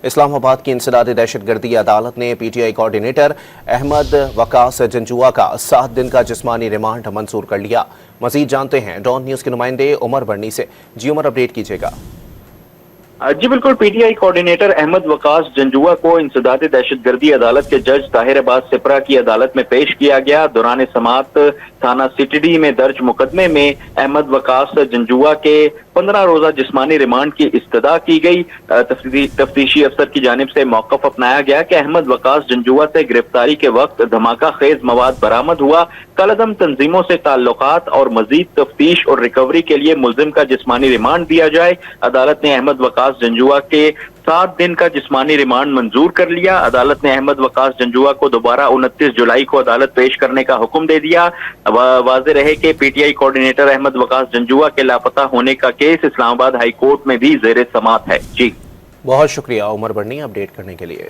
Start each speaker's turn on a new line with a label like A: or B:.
A: اسلام آباد کی انسداد دہشت گردی عدالت نے P T I coordinator Ahmad Waqas Janjua کا 7 دن کا جسمانی ریمانڈ منظور کر لیا۔ مزید جانتے ہیں ڈان نیوز کے نمائندے عمر بڑنی سے۔ جی عمر، اپڈیٹ کیجیے گا۔
B: جی بالکل، P T I coordinator Ahmad Waqas Janjua کو انسداد دہشت گردی عدالت کے جج طاہر عباس سپرہ کی عدالت میں پیش کیا گیا۔ دوران سماعت تھانہ سٹی ڈی میں درج مقدمے میں احمد وقاص جنجوعہ کے 15 روزہ جسمانی ریمانڈ کی استدعا کی گئی۔ تفتیشی افسر کی جانب سے موقف اپنایا گیا کہ احمد وقاص جنجوعہ سے گرفتاری کے وقت دھماکہ خیز مواد برآمد ہوا، کالعدم تنظیموں سے تعلقات اور مزید تفتیش اور ریکوری کے لیے ملزم کا جسمانی ریمانڈ دیا جائے۔ عدالت نے احمد وقاص جنجوعہ کے 7 دن کا جسمانی ریمانڈ منظور کر لیا۔ عدالت نے احمد وقاص جنجوعہ کو دوبارہ 29 جولائی کو عدالت پیش کرنے کا حکم دے دیا۔ واضح رہے کہ P T I coordinator Ahmad Waqas Janjua کے لاپتہ ہونے کا کیس اسلام آباد ہائی کورٹ میں بھی زیر سماعت ہے۔ جی
A: بہت شکریہ عمر بڑنی اپڈیٹ کرنے کے لیے۔